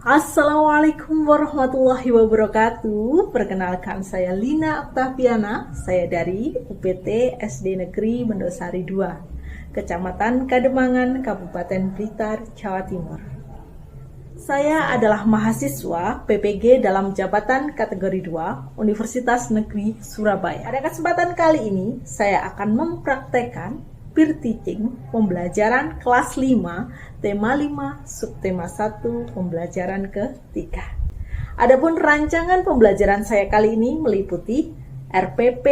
Assalamualaikum warahmatullahi wabarakatuh. Perkenalkan saya Lina Oktaviana. Saya dari UPT SD Negeri Mendosari 2, Kecamatan Kademangan, Kabupaten Blitar, Jawa Timur. Saya adalah mahasiswa PPG dalam jabatan kategori 2 Universitas Negeri Surabaya. Pada kesempatan kali ini, saya akan mempraktekkan peer teaching pembelajaran kelas 5, tema 5, subtema 1, pembelajaran ketiga. Adapun rancangan pembelajaran saya kali ini meliputi RPP,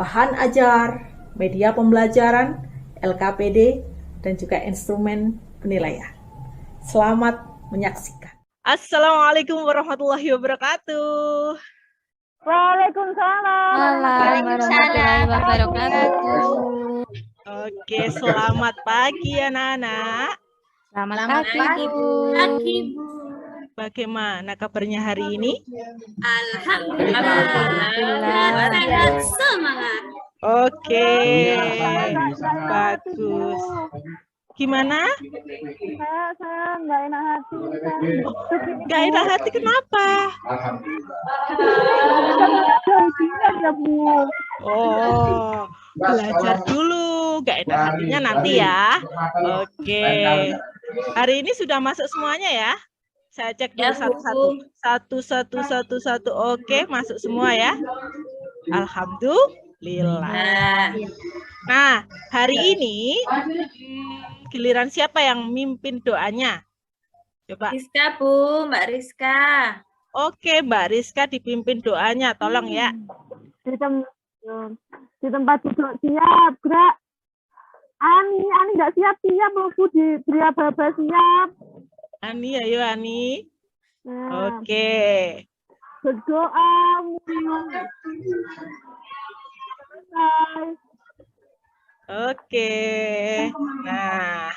bahan ajar, media pembelajaran, LKPD, dan juga instrumen penilaian. Selamat menyaksikan. Assalamualaikum warahmatullahi wabarakatuh. Waalaikumsalam. Waalaikumsalam wabarakatuh. Oke, selamat pagi anak-anak. Selamat pagi, Bu. Bagaimana kabarnya hari ini? Alhamdulillah. Sehat semangat. Oke, bagus. Gimana? Saya nggak enak hati. Gak enak hati kenapa? Ya, Bu. Oh, belajar dulu. Gak enak hatinya nanti ya. Oke. Hari ini sudah masuk semuanya ya? Saya cek dulu satu-satu. Satu. Oke, masuk semua ya. Alhamdulillah. Nah, hari ini giliran siapa yang mimpin doanya? Coba. Rizka, Bu, Mbak Rizka. Oke, Mbak Rizka dipimpin doanya. Tolong ya. Di tempat duduk siap, gerak. Ani nggak siap-siap, Bu. Diberi apa-apa siap. Ani, ayo Ani. Nah, Oke. berdoa. Selesai. Oke. Nah,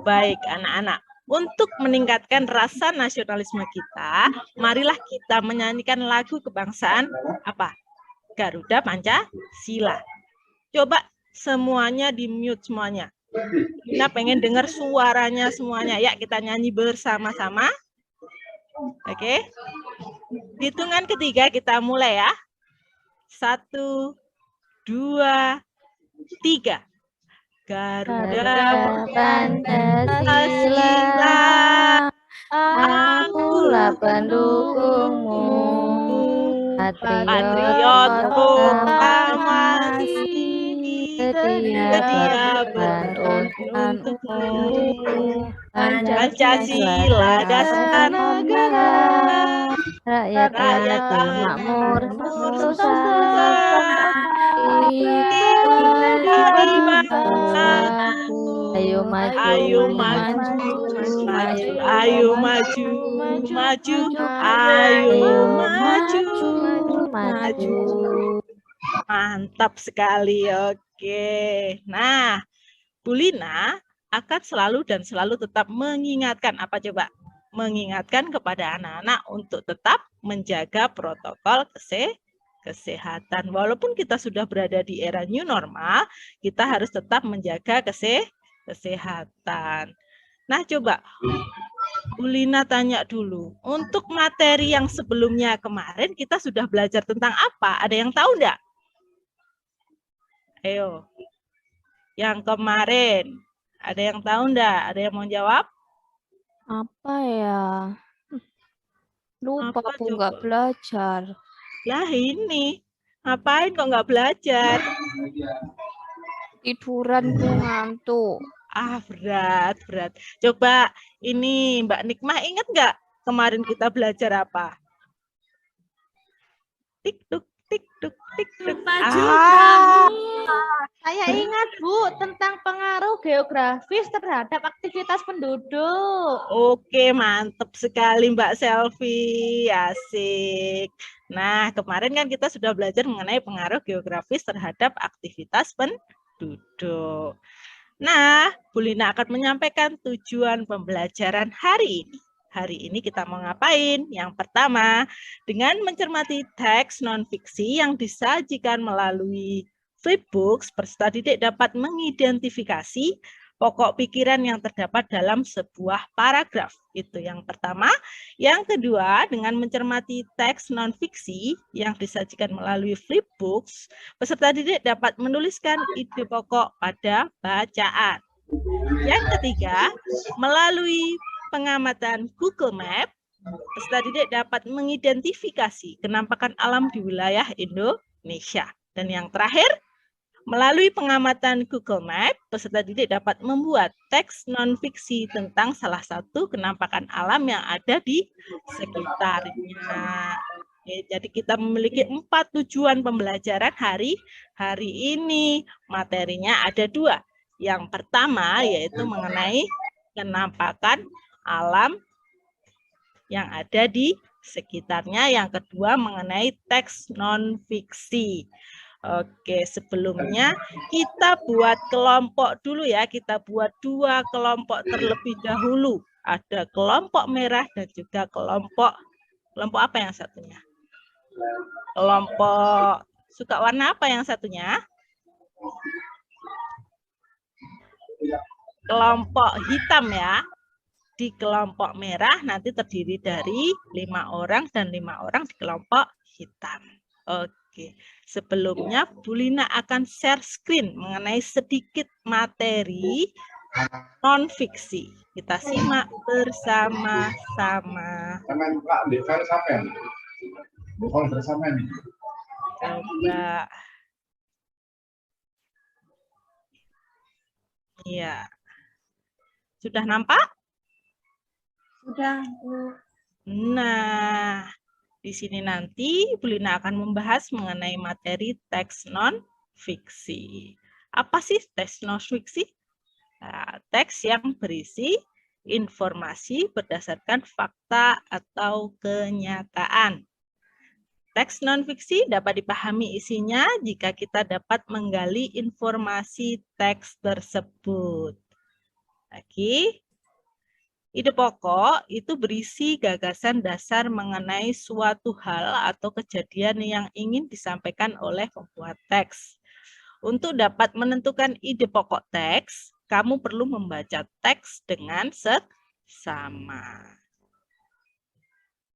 baik anak-anak. Untuk meningkatkan rasa nasionalisme kita, marilah kita menyanyikan lagu kebangsaan apa? Garuda Pancasila. Coba semuanya di-mute semuanya. Kita pengen dengar suaranya semuanya. Ya, kita nyanyi bersama-sama. Oke. Hitungan ketiga kita mulai ya. 1, 2, 3. Garuda Pancasila, akulah pendukungmu, patriot proklamasi, setia berkorban untukmu. Pancasila dasar negara, rakyat makmur Ayo maju. Mantap sekali. Oke. Nah, Bu Lina akan selalu tetap mengingatkan apa coba? Mengingatkan kepada anak-anak untuk tetap menjaga protokol kesehatan. Walaupun kita sudah berada di era new normal, kita harus tetap menjaga kesehatan. Nah, coba Bu Lina tanya dulu, untuk materi yang sebelumnya kemarin kita sudah belajar tentang apa? Ada yang tahu enggak? Ayo. Yang kemarin, ada yang tahu enggak? Ada yang mau jawab? Apa ya? Lupa, Apa aku coba? nggak belajar. Lah ini, ngapain kok nggak belajar? Tiduran, Bu, ngantuk. Ah, berat. Coba ini Mbak Nikmah ingat nggak kemarin kita belajar apa? Tik-tuk. Saya ingat, Bu, tentang pengaruh geografis terhadap aktivitas penduduk. Oke, mantap sekali Mbak Selvi. Asik. Nah, kemarin kan kita sudah belajar mengenai pengaruh geografis terhadap aktivitas penduduk. Nah, Bu Lina akan menyampaikan tujuan pembelajaran hari ini. Hari ini kita mau ngapain? Yang pertama, dengan mencermati teks non-fiksi yang disajikan melalui flipbooks, peserta didik dapat mengidentifikasi pokok pikiran yang terdapat dalam sebuah paragraf. Itu yang pertama. Yang kedua, dengan mencermati teks non-fiksi yang disajikan melalui flipbooks, peserta didik dapat menuliskan ide pokok pada bacaan. Yang ketiga, melalui pengamatan Google Map, peserta didik dapat mengidentifikasi kenampakan alam di wilayah Indonesia. Dan yang terakhir, melalui pengamatan Google Map, peserta didik dapat membuat teks non-fiksi tentang salah satu kenampakan alam yang ada di sekitarnya. Oke, jadi kita memiliki 4 tujuan pembelajaran hari ini. Materinya ada 2. Yang pertama yaitu mengenai kenampakan alam yang ada di sekitarnya. Yang kedua mengenai teks non-fiksi. Oke, sebelumnya kita buat kelompok dulu ya. Kita buat 2 kelompok terlebih dahulu. Ada kelompok merah dan juga kelompok apa yang satunya? Kelompok suka warna apa yang satunya? Kelompok hitam ya. Di kelompok merah nanti terdiri dari 5 orang dan 5 orang di kelompok hitam. Oke, sebelumnya Bu Lina akan share screen mengenai sedikit materi non-fiksi. Kita simak bersama-sama. Coba. Ya. Sudah nampak? Sudah. Nah, di sini nanti Bu Lina akan membahas mengenai materi teks non-fiksi. Apa sih teks non-fiksi? Nah, teks yang berisi informasi berdasarkan fakta atau kenyataan. Teks non-fiksi dapat dipahami isinya jika kita dapat menggali informasi teks tersebut. Lagi, ide pokok itu berisi gagasan dasar mengenai suatu hal atau kejadian yang ingin disampaikan oleh pembuat teks. Untuk dapat menentukan ide pokok teks, kamu perlu membaca teks dengan seksama.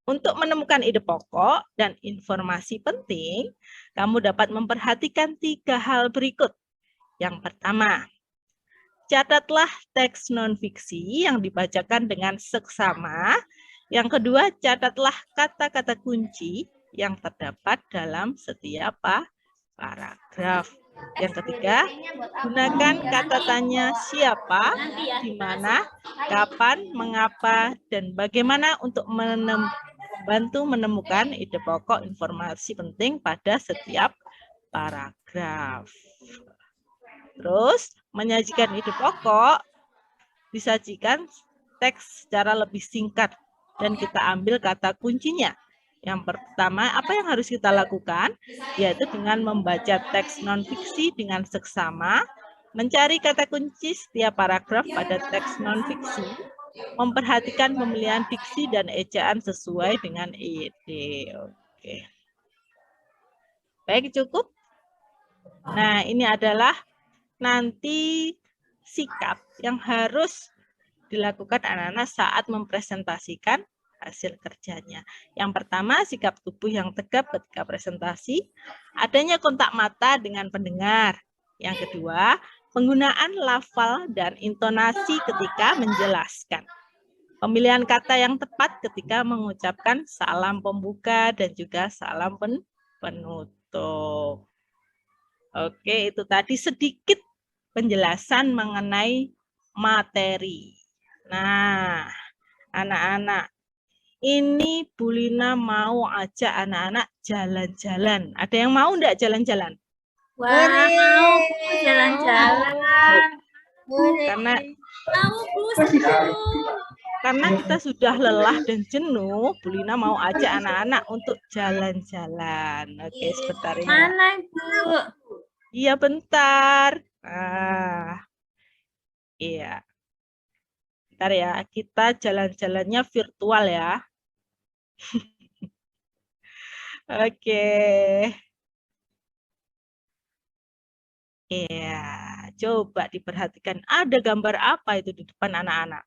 Untuk menemukan ide pokok dan informasi penting, kamu dapat memperhatikan 3 hal berikut. Yang pertama, catatlah teks non-fiksi yang dibacakan dengan seksama. Yang kedua, catatlah kata-kata kunci yang terdapat dalam setiap paragraf. Yang ketiga, gunakan kata tanya siapa, di mana, kapan, mengapa, dan bagaimana untuk membantu menemukan ide pokok informasi penting pada setiap paragraf. Terus, menyajikan ide pokok, disajikan teks secara lebih singkat dan kita ambil kata kuncinya. Yang pertama, apa yang harus kita lakukan? Yaitu dengan membaca teks non-fiksi dengan seksama, mencari kata kunci setiap paragraf pada teks non-fiksi, memperhatikan pemilihan diksi dan ejaan sesuai dengan ide. Oke. Baik, cukup. Nah, ini adalah nanti sikap yang harus dilakukan anak-anak saat mempresentasikan hasil kerjanya. Yang pertama, sikap tubuh yang tegap ketika presentasi, adanya kontak mata dengan pendengar. Yang kedua, penggunaan lafal dan intonasi ketika menjelaskan. Pemilihan kata yang tepat ketika mengucapkan salam pembuka dan juga salam penutup. Oke, itu tadi sedikit penjelasan mengenai materi. Nah, anak-anak, ini Bu Lina mau ajak anak-anak jalan-jalan. Ada yang mau enggak jalan-jalan? Wah, mau jalan-jalan. Karena kita sudah lelah dan jenuh, Bu Lina mau ajak anak-anak untuk jalan-jalan. Oke, sebentar ya. Mana, Bu? Iya, bentar. Iya. Bentar ya, kita jalan-jalannya virtual ya. Oke. Iya, coba diperhatikan. Ada gambar apa itu di depan anak-anak?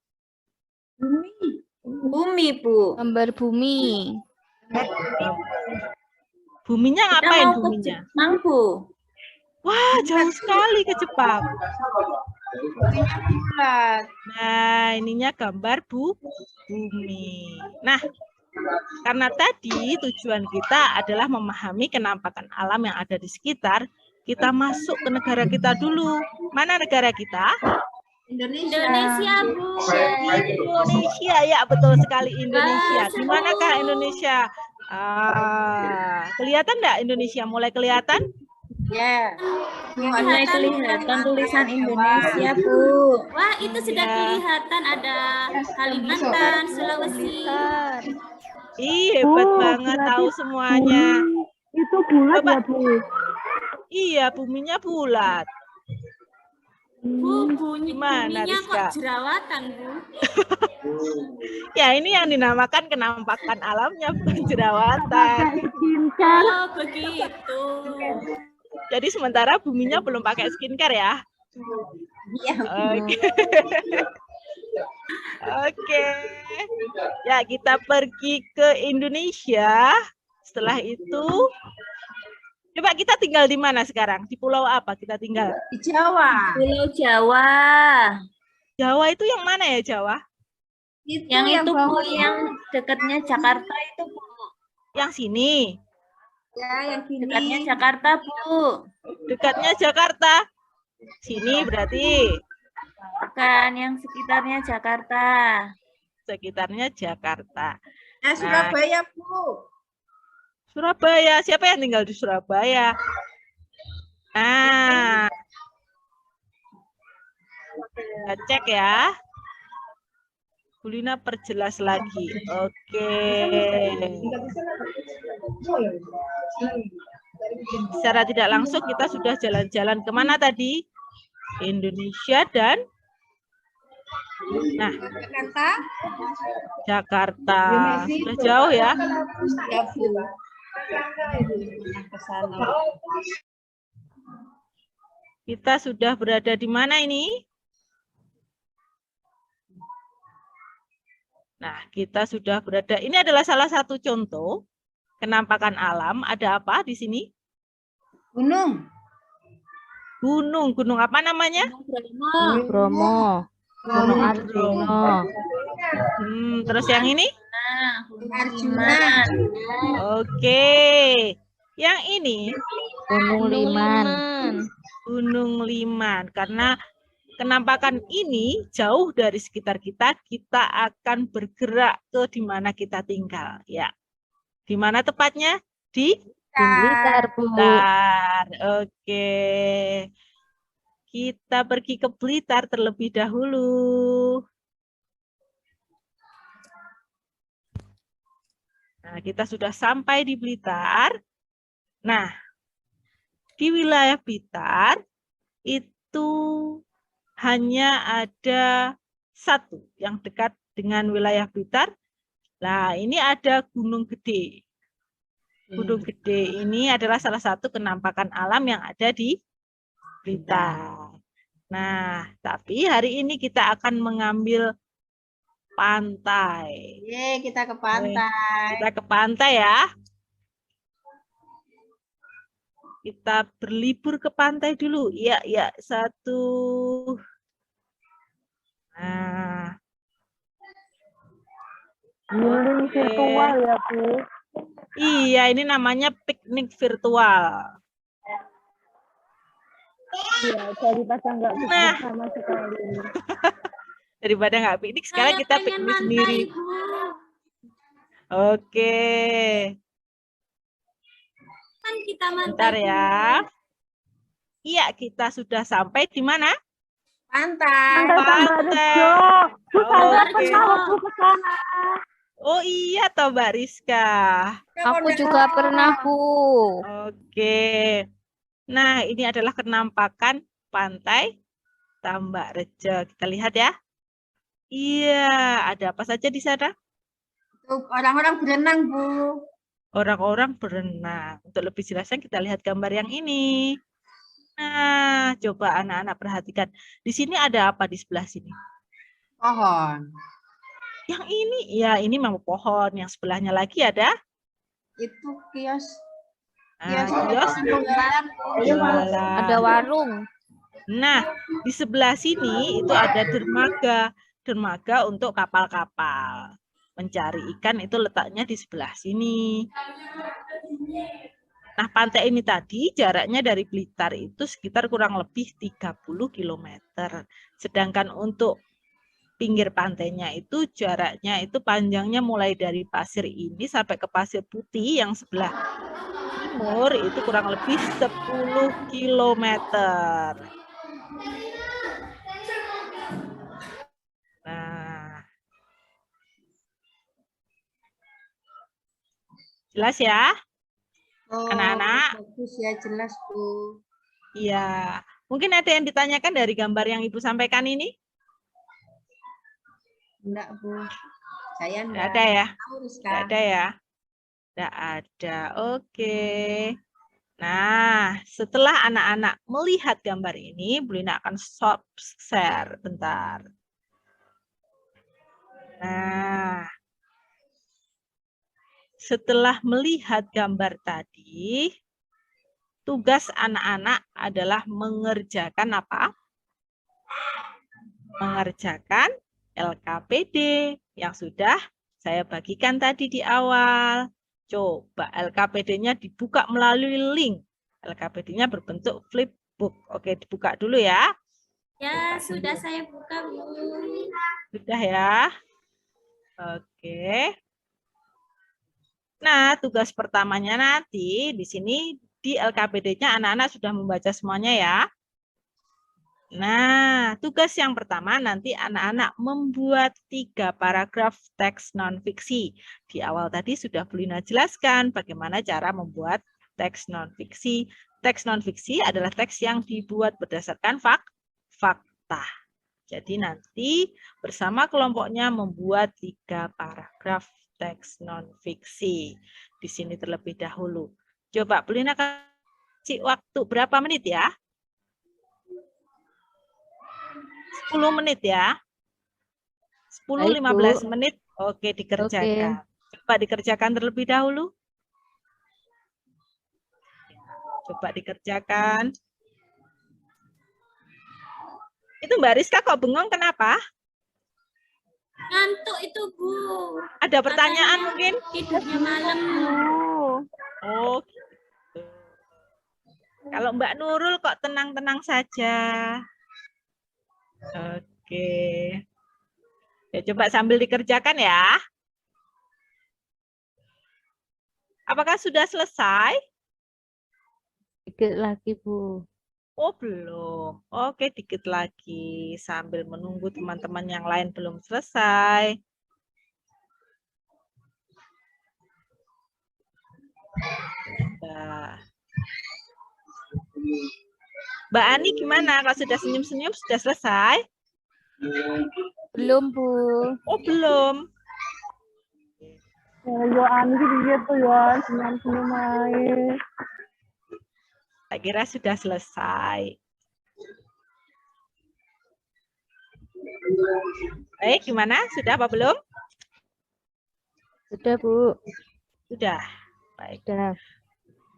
Bumi, Bu. Gambar bumi. Buminya Kita ngapain mau ke buminya? Jepang, Bu. Wah, jauh sekali ke Jepang. Bulat. Nah, ininya gambar bumi. Nah, karena tadi tujuan kita adalah memahami kenampakan alam yang ada di sekitar, kita masuk ke negara kita dulu. Mana negara kita? Indonesia, Bu. Indonesia, ya betul sekali Indonesia. Di manakah Indonesia? Kelihatan enggak Indonesia? Mulai kelihatan? Ya. Mulai kelihatan tulisan Indonesia, Bu. Wah, itu sudah kelihatan ada Kalimantan, Sulawesi. Ih, hebat Oh, banget berarti tahu semuanya. Itu bulat Coba. ya, Bu? Iya, buminya bulat. Bu, Gimana, buminya Rizka? kok jerawatan, Bu? Ya, ini yang dinamakan kenampakan alamnya, bukan jerawatan. Pakai skincare. Oh, begitu. Jadi sementara buminya belum pakai skincare ya. Iya. Oke. Oke. Ya, kita pergi ke Indonesia. Setelah itu, coba kita tinggal di mana sekarang? Di pulau apa kita tinggal? Di Jawa. Pulau Jawa. Jawa itu yang mana ya, Jawa? Yang itu, Bu, yang dekatnya Jakarta itu, Bu. Yang sini. Ya, yang gini. Dekatnya Jakarta, Bu. Dekatnya Jakarta. Sini berarti Bukan, yang sekitarnya Jakarta. sekitarnya Jakarta. Surabaya, Bu. Surabaya. Siapa yang tinggal di Surabaya? Nah, kita cek ya. Bulina perjelas lagi. Oke. Secara tidak langsung kita sudah jalan-jalan kemana tadi? Indonesia dan Jakarta. Jakarta. Sudah jauh ya. Ya, Bu. Ke sana. Kita sudah berada di mana ini? Nah, kita sudah berada. Ini adalah salah satu contoh kenampakan alam. Ada apa di sini? Gunung. Gunung. Gunung apa namanya? Bromo. Gunung Arjuna. Terus yang ini? Arjuna. Oke. Yang ini Gunung Liman. Gunung Liman. Karena kenampakan ini jauh dari sekitar kita, kita akan bergerak ke di mana kita tinggal. Ya. Di mana tepatnya? Di Blitar, Bu. Blitar. Oke. Kita pergi ke Blitar terlebih dahulu. Nah, kita sudah sampai di Blitar. Nah, di wilayah Blitar itu hanya ada satu yang dekat dengan wilayah Blitar. Nah, ini ada Gunung Gede. Gunung Gede ini adalah salah satu kenampakan alam yang ada di Blitar. Nah, tapi hari ini kita akan mengambil pantai. Ye, kita ke pantai. Kita ke pantai ya. Kita berlibur ke pantai dulu. Iya, iya. Satu. Nah. Healing virtual ya, Bu. Iya, ini namanya piknik virtual. Iya, daripada nggak piknik Nah. sama sekali. Daripada nggak piknik, sekarang Saya kita pengen piknik mantai, sendiri. Bu. Oke. Kan kita mantai. Bentar ya. Iya, kita sudah sampai di mana? Pantai. Pantai Tambak Rejo. Bu, saya Oke. pernah waktu ke sana. Oh iya toh Mbak Rizka. Aku juga pernah, Bu. Oke. Nah, ini adalah kenampakan pantai Tambak Rejo. Kita lihat ya. Iya, ada apa saja di sana? Tuh, orang-orang berenang, Bu. Orang-orang berenang. Untuk lebih jelasnya kita lihat gambar yang ini. Nah, coba anak-anak perhatikan. Di sini ada apa di sebelah sini? Pohon. Yang ini, ya ini memang pohon. Yang sebelahnya lagi ada Itu kios. kios Jualan. jualan. Ada warung. Nah, di sebelah sini itu ada dermaga. Dermaga untuk kapal-kapal. Mencari ikan itu letaknya di sebelah sini. Nah, pantai ini tadi jaraknya dari Blitar itu sekitar kurang lebih 30 km. Sedangkan untuk pinggir pantainya itu jaraknya itu panjangnya mulai dari pasir ini sampai ke Pasir Putih yang sebelah timur itu kurang lebih 10 km. Nah, jelas ya? Oh, Anak-anak? bagus ya, jelas, Bu. Iya. Mungkin ada yang ditanyakan dari gambar yang Ibu sampaikan ini? Enggak, Bu. Saya Tidak enggak ada ya? tahu Tidak sekarang. ada ya? Tidak ada. Oke. Nah, setelah anak-anak melihat gambar ini, Bu Lina akan stop share bentar. Nah, setelah melihat gambar tadi, tugas anak-anak adalah mengerjakan apa? Mengerjakan LKPD yang sudah saya bagikan tadi di awal. Coba LKPD-nya dibuka melalui link. LKPD-nya berbentuk flipbook. Oke, dibuka dulu ya. Ya, sudah saya buka, Bu. Sudah ya. Oke. Nah, tugas pertamanya nanti di sini di LKPD-nya anak-anak sudah membaca semuanya ya. Nah, tugas yang pertama nanti anak-anak membuat 3 paragraf teks non-fiksi. Di awal tadi sudah Bu Lina jelaskan bagaimana cara membuat teks non-fiksi. Teks non-fiksi adalah teks yang dibuat berdasarkan fakta. Jadi nanti bersama kelompoknya membuat 3 paragraf teks non-fiksi. Di sini terlebih dahulu. Coba Bu Lina kasih waktu berapa menit ya? 10 menit ya. 10-15 menit. Oke, dikerjakan. Coba dikerjakan terlebih dahulu. Coba dikerjakan. Itu Mbak Rizka kok bengong kenapa? Ngantuk itu, Bu. Ada pertanyaan mungkin? Tidurnya malam. Oh, gitu. Kalau Mbak Nurul kok tenang-tenang saja. Oke. Ya, coba sambil dikerjakan ya. Apakah sudah selesai? Dikit lagi, Bu. Oh, belum. Oke, dikit lagi. Sambil menunggu teman-teman yang lain belum selesai. Nah. Mbak Ani gimana? Kalau sudah senyum-senyum sudah selesai? Belum, Bu. Oh, belum. Yo Ani gitu ya, senyum-senyum aja. Saya kira sudah selesai. Baik, gimana? Sudah apa belum? Sudah, Bu. Sudah. Baik. Sudah.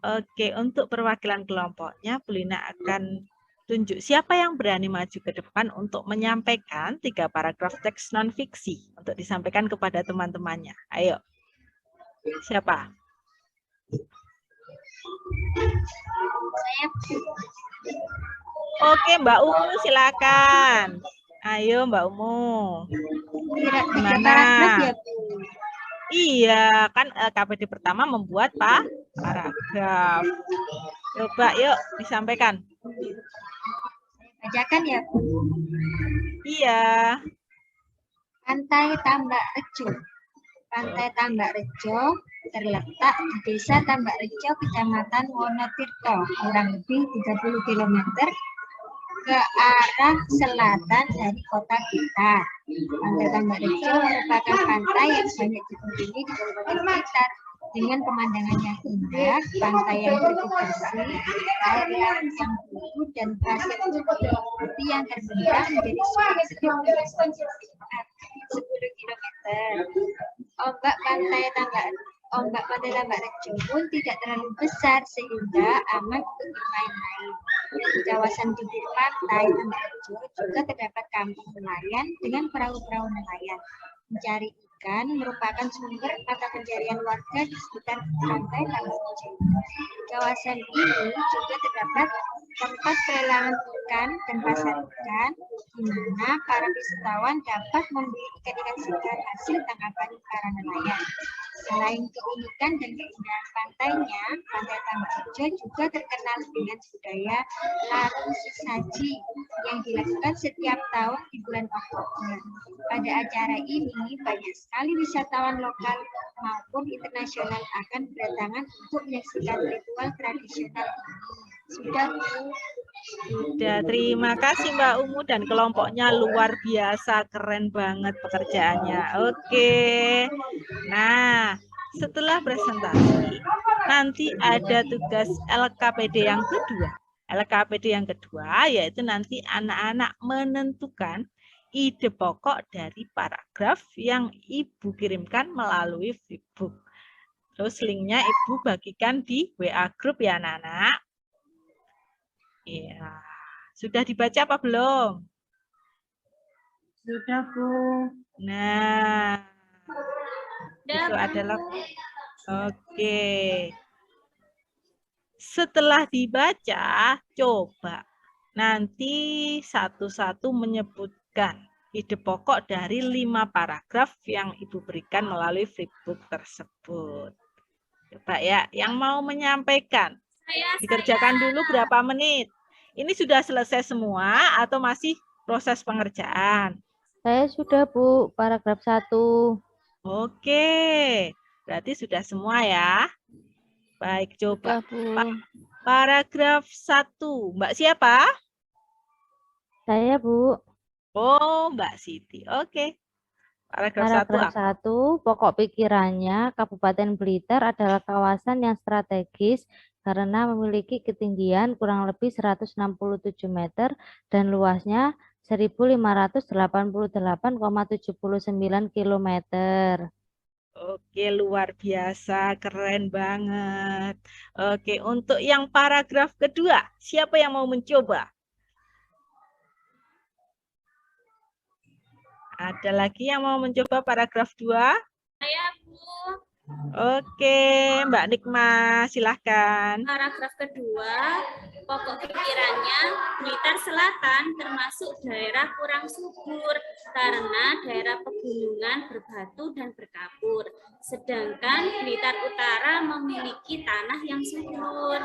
Oke, untuk perwakilan kelompoknya, Bu Lina akan tunjuk siapa yang berani maju ke depan untuk menyampaikan 3 paragraf teks non-fiksi untuk disampaikan kepada teman-temannya. Ayo. Siapa? Oke, Mbak Umu silakan. Ayo Mbak Umu. Gimana? Iya, kan LKPD pertama membuat paragraf. Coba yuk disampaikan. Bacakan ya, Bu. Iya. Pantai Tambak Rejo. Pantai Tambak Rejo terletak di Desa Tambak Rejo, Kecamatan Wonotirto, kurang lebih 30 km ke arah selatan dari kota Blitar. Pantai Tambak Rejo merupakan pantai yang banyak dikunjungi di Kabupaten Blitar. Dengan pemandangan yang indah, pantai yang bersih bersih, air laut yang biru dan pasir putih yang terbentang menjadi sekitar 10 kilometer. Ombak pantai Tambak Rejo pun tidak terlalu besar sehingga aman untuk bermain-main. Di kawasan bibir pantai Tambak Rejo juga terdapat kampung nelayan dengan perahu-perahu nelayan. Mencari ikan merupakan sumber mata pencarian warga di sekitar pantai Tambak Rejo. Di kawasan ini juga terdapat tempat pelelangan ikan dan pasar ikan, di mana para wisatawan dapat membeli ikan-ikan segar hasil tangkapan para nelayan. Selain keunikan dan keindahan pantainya, Pantai Tambak Rejo juga terkenal dengan budaya larung sesaji yang dilakukan setiap tahun di bulan Oktober. Pada acara ini, banyak sekali wisatawan lokal maupun internasional akan berdatangan untuk menyaksikan ritual tradisional ini. Sudah, Bu. Sudah, terima kasih Mbak Umu dan kelompoknya luar biasa, keren banget pekerjaannya. Oke. Nah, setelah presentasi, nanti ada tugas LKPD yang kedua. LKPD yang kedua yaitu nanti anak-anak menentukan ide pokok dari paragraf yang Ibu kirimkan melalui Flipbook. Terus linknya Ibu bagikan di WA Group ya anak-anak. Iya, sudah dibaca apa belum? Sudah, Bu. Nah, itu adalah oke. Setelah dibaca, coba nanti satu-satu menyebutkan ide pokok dari 5 paragraf yang Ibu berikan melalui Flipbook tersebut. Coba ya, yang mau menyampaikan. Dikerjakan dulu berapa menit? Ini sudah selesai semua atau masih proses pengerjaan? Saya sudah, Bu, paragraf 1. Oke, berarti sudah semua ya. Baik, coba. Sudah, Bu. Paragraf 1. Mbak siapa? Saya, Bu. Oh, Mbak Siti. Oke. Paragraf 1 Paragraf apa? 1, pokok pikirannya Kabupaten Blitar adalah kawasan yang strategis karena memiliki ketinggian kurang lebih 167 meter dan luasnya 1.588,79 km. Oke, luar biasa, keren banget. Oke, untuk yang paragraf kedua, siapa yang mau mencoba? Ada lagi yang mau mencoba paragraf 2? Saya, Bu. Oke, Mbak Nikma, silahkan. Paragraf kedua, pokok pikirannya Blitar Selatan termasuk daerah kurang subur karena daerah pegunungan berbatu dan berkabur. Sedangkan Blitar Utara memiliki tanah yang subur.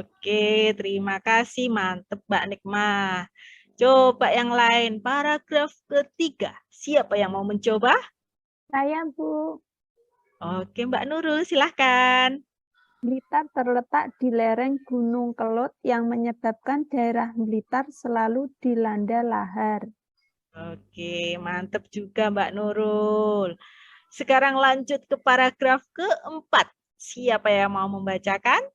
Oke, terima kasih. Mantep, Mbak Nikma. Coba yang lain, paragraf ketiga. Siapa yang mau mencoba? Saya, Bu. Oke, Mbak Nurul, silahkan. Blitar terletak di lereng Gunung Kelut yang menyebabkan daerah Blitar selalu dilanda lahar. Oke, mantep juga Mbak Nurul. Sekarang lanjut ke paragraf keempat. Siapa yang mau membacakan?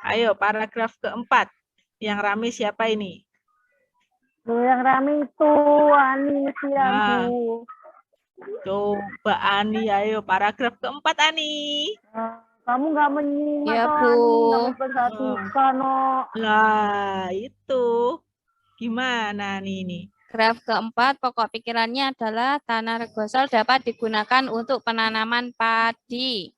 Ayo, paragraf keempat. Yang rame siapa ini? Yang rame itu Ani Nah. Bu. Coba Ani, ayo paragraf keempat Ani. Kamu nggak menyimak Ya, toh, Bu. Ani, nggak memperhatikan oh. Lah, itu. Gimana Ani ini? Graf keempat, pokok pikirannya adalah tanah regosol dapat digunakan untuk penanaman padi.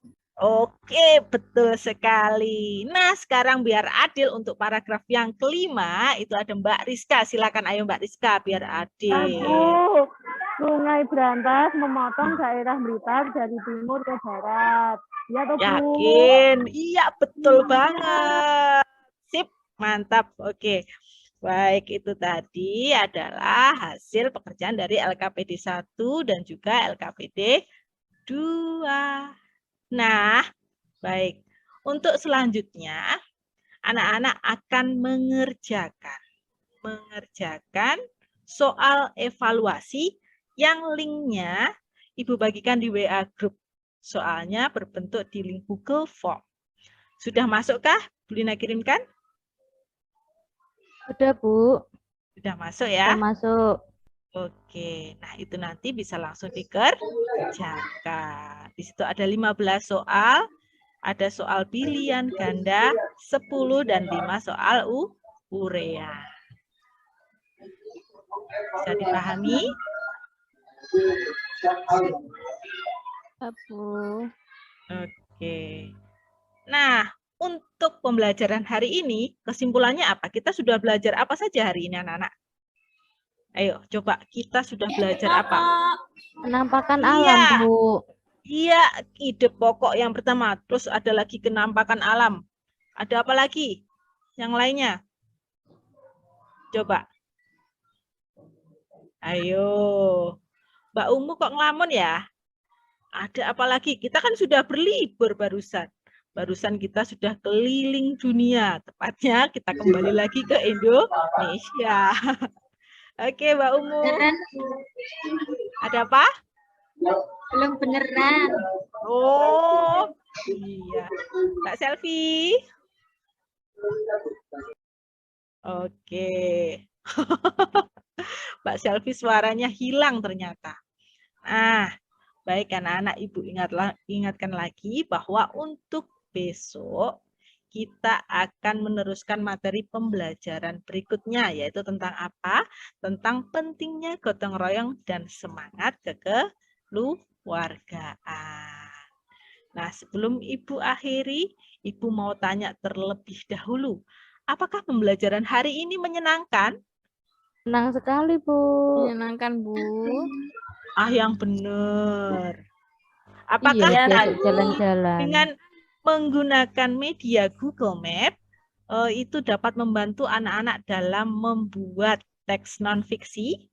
Oke, betul sekali. Nah, sekarang biar adil untuk paragraf yang kelima, itu ada Mbak Rizka. Silakan ayo Mbak Rizka, biar adil. Bu, Sungai Brantas memotong daerah Blitar dari timur ke barat. Ya toh, Bu? Yakin? Iya, betul banget. Sip, mantap. Oke. Baik, itu tadi adalah hasil pekerjaan dari LKPD 1 dan juga LKPD 2. Nah, baik. Untuk selanjutnya, anak-anak akan mengerjakan soal evaluasi yang linknya Ibu bagikan di WA Group. Soalnya berbentuk di link Google Form. Sudah masukkah? Bu Lina kirimkan? Sudah, Bu. Sudah masuk ya? Sudah masuk. Oke, nah itu nanti bisa langsung dikerjakan. Di situ ada 15 soal, ada soal pilihan ganda, 10 dan 5 soal urea. Bisa dipahami? Bu. Oke. Nah, untuk pembelajaran hari ini, kesimpulannya apa? Kita sudah belajar apa saja hari ini, anak-anak? Ayo, coba kita sudah belajar apa? Penampakan Iya. alam, Bu. Iya, ide pokok yang pertama. Terus ada lagi penampakan alam. Ada apa lagi? Yang lainnya? Coba. Ayo. Mbak Umu kok ngelamun ya? Ada apa lagi? Kita kan sudah berlibur barusan. Barusan kita sudah keliling dunia. Tepatnya kita kembali lagi ke Indonesia. Oke, Mbak Umu. Beneran? Ada apa? Belum beneran. Oh, iya. Mbak Selfie. Oke. Mbak Selfie suaranya hilang ternyata. Nah, baik anak-anak, Ibu ingatkan lagi bahwa untuk besok kita akan meneruskan materi pembelajaran berikutnya, yaitu tentang apa? Tentang pentingnya gotong royong dan semangat kekeluargaan. Nah, sebelum Ibu akhiri, Ibu mau tanya terlebih dahulu, apakah pembelajaran hari ini menyenangkan? Senang sekali, Bu. Menyenangkan, Bu. Ah, yang benar. Apakah Iya, tadi diajak jalan-jalan. dengan menggunakan media Google Map itu dapat membantu anak-anak dalam membuat teks non-fiksi?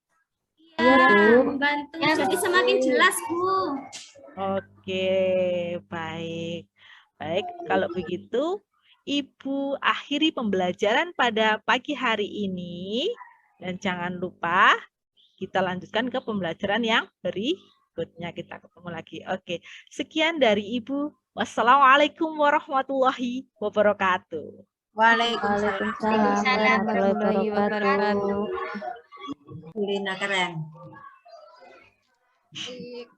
Iya, Bu. Membantu. Jadi semakin jelas, Bu. Oke, baik. Baik, kalau begitu Ibu akhiri pembelajaran pada pagi hari ini. Dan jangan lupa kita lanjutkan ke pembelajaran yang berikutnya. Kita ketemu lagi. Oke, sekian dari Ibu. Wassalamualaikum warahmatullahi wabarakatuh. Waalaikumsalam. Waalaikumsalam warahmatullahi wabarakatuh. Bu Lina keren. Baik.